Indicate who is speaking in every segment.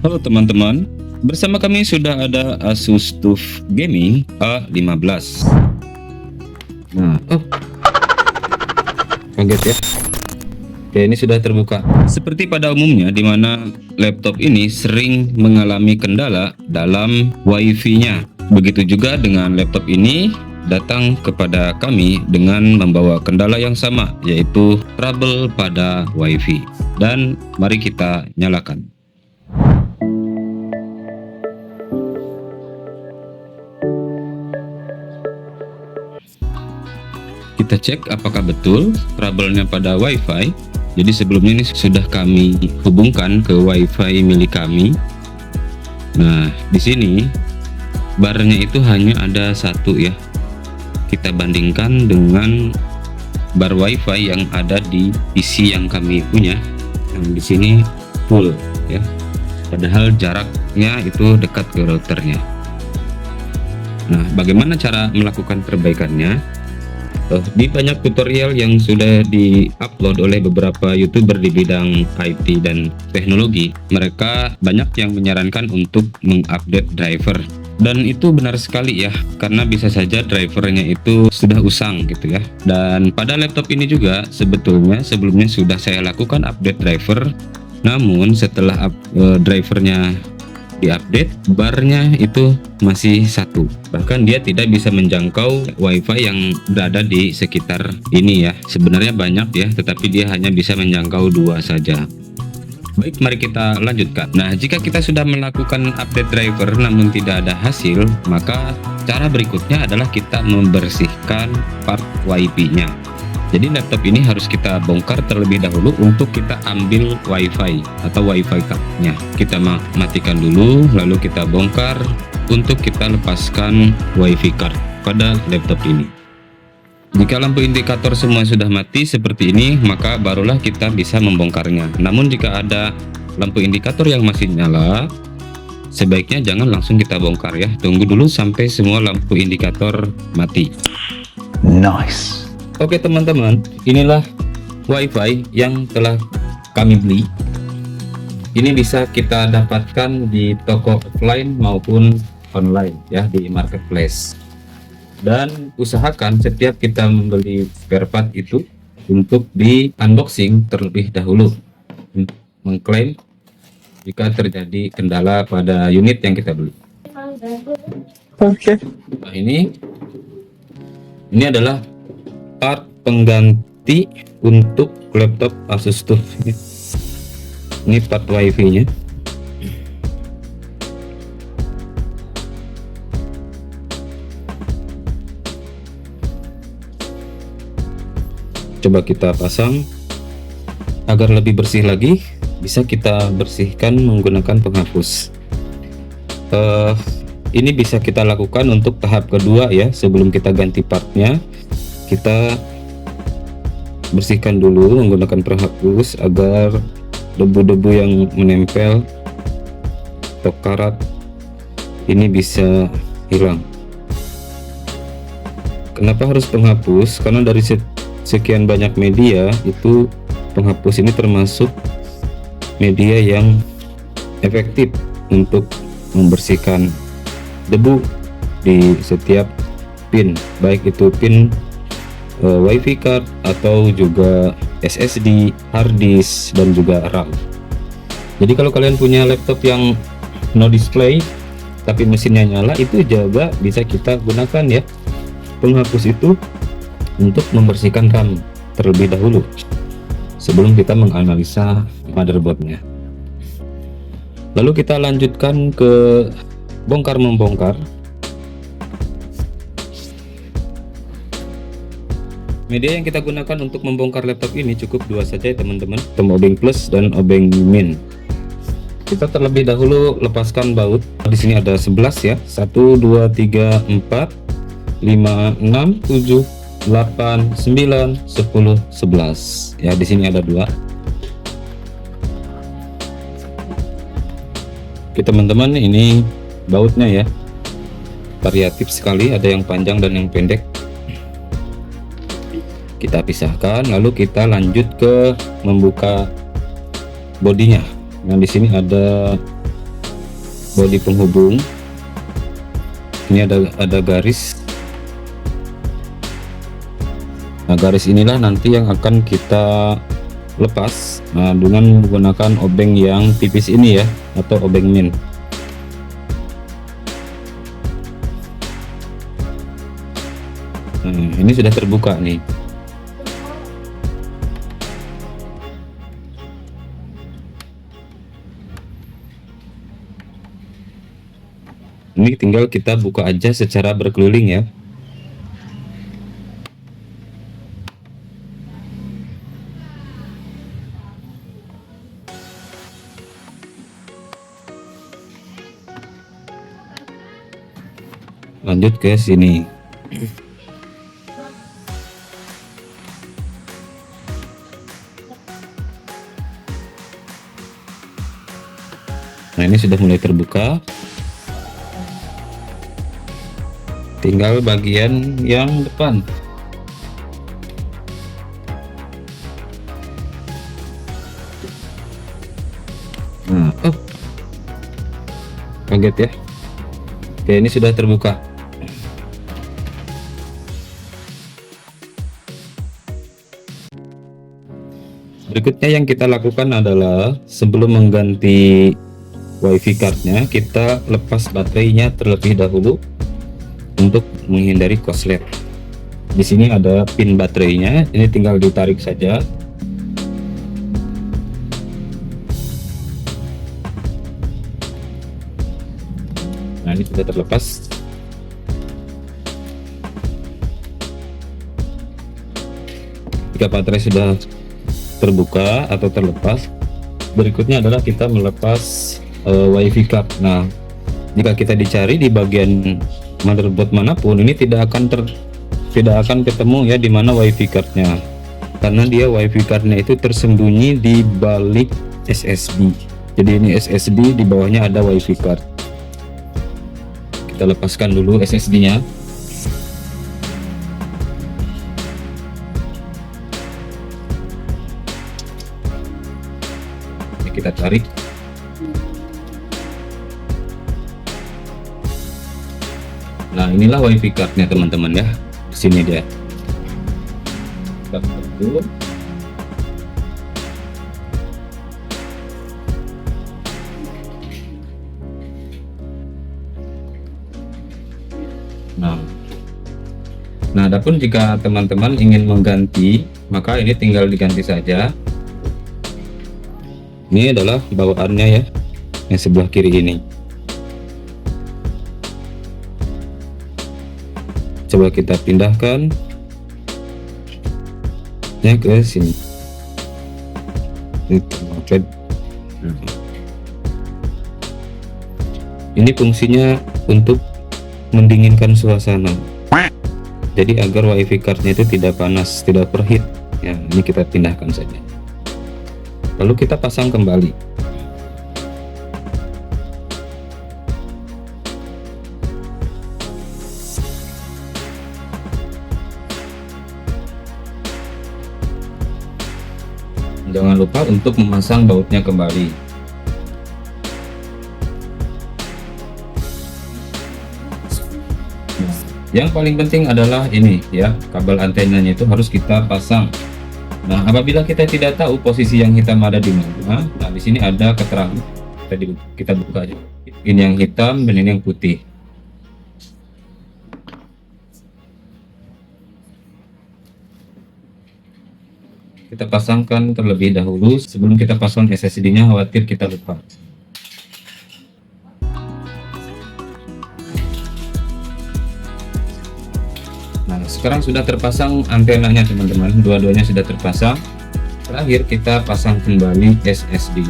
Speaker 1: Halo teman-teman, bersama kami sudah ada Asus TUF Gaming A15. Nah, kaget ya. Oke, ini sudah terbuka. Seperti pada umumnya, di mana laptop ini sering mengalami kendala dalam WiFi-nya. Begitu juga dengan laptop ini datang kepada kami dengan membawa kendala yang sama, yaitu trouble pada WiFi. Dan mari kita nyalakan. Kita cek apakah betul trouble-nya pada WiFi. Jadi sebelumnya ini sudah kami hubungkan ke WiFi milik kami. Nah, di sini barnya itu hanya ada satu ya. Kita bandingkan dengan bar WiFi yang ada di PC yang kami punya. Yang di sini full ya. Padahal jaraknya itu dekat ke routernya. Nah, bagaimana cara melakukan perbaikannya? Di banyak tutorial yang sudah di-upload oleh beberapa YouTuber di bidang IT dan teknologi, mereka banyak yang menyarankan untuk mengupdate driver. Dan itu benar sekali ya, karena bisa saja drivernya itu sudah usang gitu ya. Dan pada laptop ini juga sebetulnya sebelumnya sudah saya lakukan update driver, namun setelah drivernya diupdate, barnya itu masih satu. Bahkan dia tidak bisa menjangkau WiFi yang berada di sekitar ini ya. Sebenarnya banyak ya, tetapi dia hanya bisa menjangkau dua saja. Baik, mari kita lanjutkan. Nah, jika kita sudah melakukan update driver namun tidak ada hasil, maka cara berikutnya adalah kita membersihkan part WiFi-nya. Jadi laptop ini harus kita bongkar terlebih dahulu untuk kita ambil WiFi atau WiFi card-nya. Kita matikan dulu, lalu kita bongkar untuk kita lepaskan WiFi card pada laptop ini. Jika lampu indikator semua sudah mati seperti ini, maka barulah kita bisa membongkarnya. Namun jika ada lampu indikator yang masih nyala, sebaiknya jangan langsung kita bongkar ya. Tunggu dulu sampai semua lampu indikator mati.
Speaker 2: Nice.
Speaker 1: Oke teman-teman, inilah WiFi yang telah kami beli. Ini bisa kita dapatkan di toko offline maupun online ya, di marketplace. Dan usahakan setiap kita membeli spare part itu untuk di unboxing terlebih dahulu, mengklaim jika terjadi kendala pada unit yang kita beli.
Speaker 2: Oke.
Speaker 1: Nah, ini adalah part pengganti untuk laptop Asus TUF. Ini part WiFi nya. Coba kita pasang agar lebih bersih lagi. Bisa kita bersihkan menggunakan penghapus. Ini bisa kita lakukan untuk tahap kedua ya. Sebelum kita ganti partnya, kita bersihkan dulu menggunakan penghapus agar debu-debu yang menempel atau karat ini bisa hilang. Kenapa harus penghapus? Karena dari sekian banyak media itu penghapus ini termasuk media yang efektif untuk membersihkan debu di setiap pin, baik itu pin WiFi card atau juga SSD, hard disk, dan juga RAM. Jadi kalau kalian punya laptop yang no display tapi mesinnya nyala, itu juga bisa kita gunakan ya penghapus itu untuk membersihkan RAM terlebih dahulu sebelum kita menganalisa motherboardnya. Lalu kita lanjutkan ke bongkar membongkar. Media yang kita gunakan untuk membongkar laptop ini cukup dua saja ya teman-teman, obeng plus dan obeng min. Kita terlebih dahulu lepaskan baut. Di sini ada 11 ya, 1 2 3 4 5 6 7 8 9 10 11 ya. Di sini ada 2. Oke teman-teman, ini bautnya ya, variatif sekali, ada yang panjang dan yang pendek. Kita pisahkan, lalu kita lanjut ke membuka bodinya. Nah, di sini ada bodi penghubung. Ini ada garis. Nah, garis inilah nanti yang akan kita lepas, nah, dengan menggunakan obeng yang tipis ini ya, atau obeng min. Nah, ini sudah terbuka nih. Ini tinggal kita buka aja secara berkeliling ya. Lanjut ke sini. Nah, ini sudah mulai terbuka. Tinggal bagian yang depan. Nah, kaget ya. Oke, ini sudah terbuka. Berikutnya yang kita lakukan adalah sebelum mengganti WiFi cardnya, kita lepas baterainya terlebih dahulu untuk menghindari korslet. Di sini ada pin baterainya, ini tinggal ditarik saja. Nah, ini sudah terlepas. Jika baterai sudah terbuka atau terlepas, berikutnya adalah kita melepas WiFi card. Nah, jika kita dicari di bagian motherboard manapun, ini tidak akan ketemu ya di mana WiFi cardnya, karena dia WiFi cardnya itu tersembunyi di balik SSD. Jadi ini SSD, di bawahnya ada WiFi card. Kita lepaskan dulu SSD-nya. Kita tarik. Nah, inilah WiFi cardnya teman-teman ya. Di sini dia. Kita buka. Nah, adapun jika teman-teman ingin mengganti, maka ini tinggal diganti saja. Ini adalah bawaannya ya, yang sebelah kiri ini. Coba kita pindahkan ya ke sini. Ini fungsinya untuk mendinginkan suasana. Jadi agar WiFi cardnya itu tidak panas, tidak overheat. Ya, ini kita pindahkan saja. Lalu kita pasang kembali. Jangan lupa untuk memasang bautnya kembali. Yang paling penting adalah ini ya, kabel antenanya itu harus kita pasang. Nah, apabila kita tidak tahu posisi yang hitam ada di mana, nah di sini ada keterangan. Kita buka aja. Ini yang hitam dan ini yang putih. Kita pasangkan terlebih dahulu sebelum kita pasang SSD-nya, khawatir kita lupa. Nah, sekarang sudah terpasang antenanya teman-teman, dua-duanya sudah terpasang. Terakhir kita pasang kembali SSD.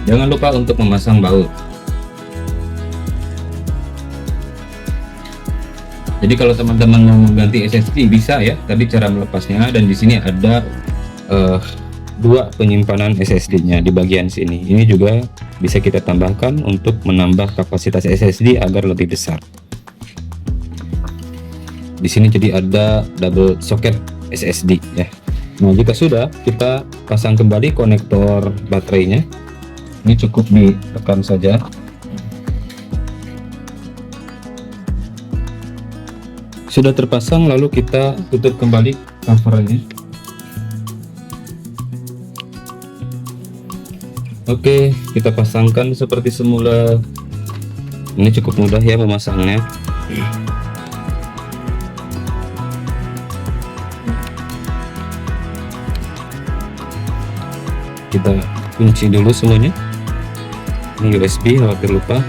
Speaker 1: Jangan lupa untuk memasang baut. Jadi kalau teman-teman mau mengganti SSD bisa ya, tadi cara melepasnya, dan di sini ada dua penyimpanan SSD-nya di bagian sini. Ini juga bisa kita tambahkan untuk menambah kapasitas SSD agar lebih besar. Di sini jadi ada double socket SSD ya. Nah, jika sudah, kita pasang kembali konektor baterainya. Ini cukup ditekan saja. Sudah terpasang, lalu kita tutup kembali covernya. Oke, kita pasangkan seperti semula. Ini cukup mudah ya memasangnya. Kita kunci dulu semuanya. Ini USB, khawatir lupa.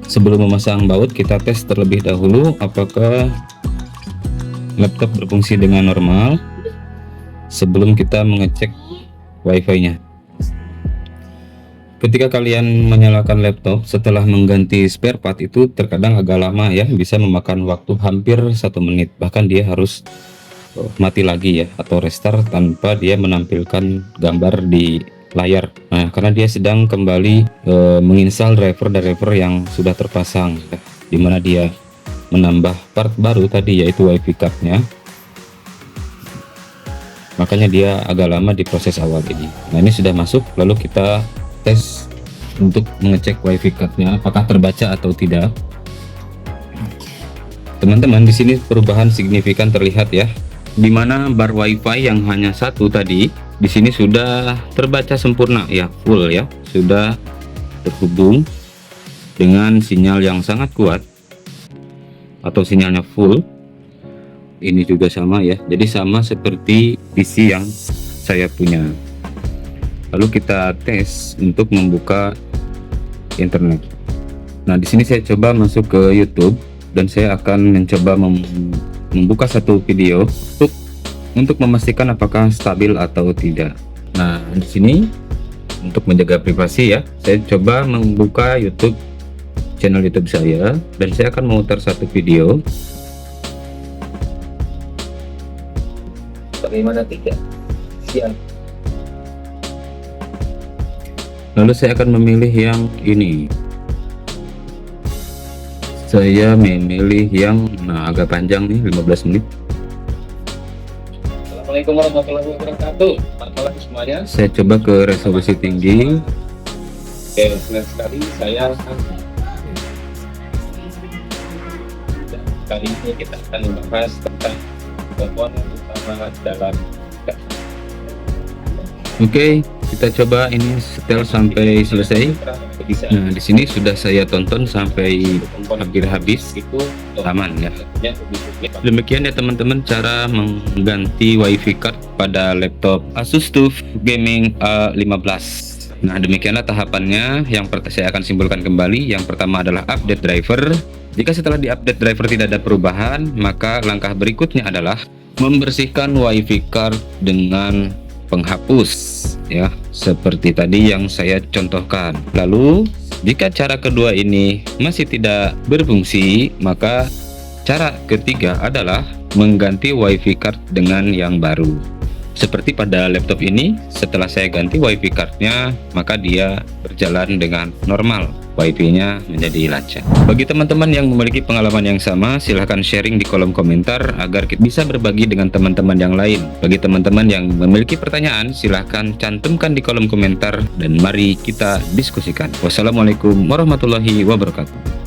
Speaker 1: Sebelum memasang baut, kita tes terlebih dahulu apakah laptop berfungsi dengan normal sebelum kita mengecek wifi-nya. Ketika kalian menyalakan laptop setelah mengganti spare part, itu terkadang agak lama ya, bisa memakan waktu hampir 1 menit, bahkan dia harus mati lagi ya, atau restart tanpa dia menampilkan gambar di layar. Nah, karena dia sedang kembali menginstal driver yang sudah terpasang, dimana dia menambah part baru tadi, yaitu wifi cardnya. Makanya dia agak lama di proses awal ini. Nah, ini sudah masuk, lalu kita tes untuk mengecek wifi cardnya apakah terbaca atau tidak. Teman-teman, di sini perubahan signifikan terlihat ya, dimana bar wifi yang hanya satu tadi di sini sudah terbaca sempurna ya, full ya, sudah terhubung dengan sinyal yang sangat kuat atau sinyalnya full. Ini juga sama ya, jadi sama seperti PC yang saya punya. Lalu kita tes untuk membuka internet. Nah, di sini saya coba masuk ke YouTube dan saya akan mencoba membuka satu video untuk memastikan apakah stabil atau tidak. Nah, di sini untuk menjaga privasi ya, saya coba membuka channel YouTube saya dan saya akan memutar satu video. Bagaimana tidak? Siap. Lalu saya akan memilih yang ini. Saya memilih yang agak panjang nih, 15 menit. Assalamualaikum warahmatullahi wabarakatuh. Selamat malam semuanya. Saya coba ke resolusi tinggi. Oke, senang sekali saya kali ini kita akan membahas tentang telepon utama dalam. Oke, kita coba ini setel sampai selesai. Nah, di sini sudah saya tonton sampai hampir habis, itu aman ya. Demikian ya teman-teman cara mengganti wifi card pada laptop Asus TUF Gaming A15. Nah, demikianlah tahapannya. Saya akan simpulkan kembali. Yang pertama adalah update driver. Jika setelah diupdate driver tidak ada perubahan, maka langkah berikutnya adalah membersihkan wifi card dengan penghapus ya, seperti tadi yang saya contohkan. Lalu jika cara kedua ini masih tidak berfungsi, maka cara ketiga adalah mengganti wifi card dengan yang baru. Seperti pada laptop ini, setelah saya ganti wifi cardnya, maka dia berjalan dengan normal, wifi-nya menjadi lancar. Bagi teman-teman yang memiliki pengalaman yang sama, silahkan sharing di kolom komentar agar kita bisa berbagi dengan teman-teman yang lain. Bagi teman-teman yang memiliki pertanyaan, silahkan cantumkan di kolom komentar dan mari kita diskusikan. Wassalamualaikum warahmatullahi wabarakatuh.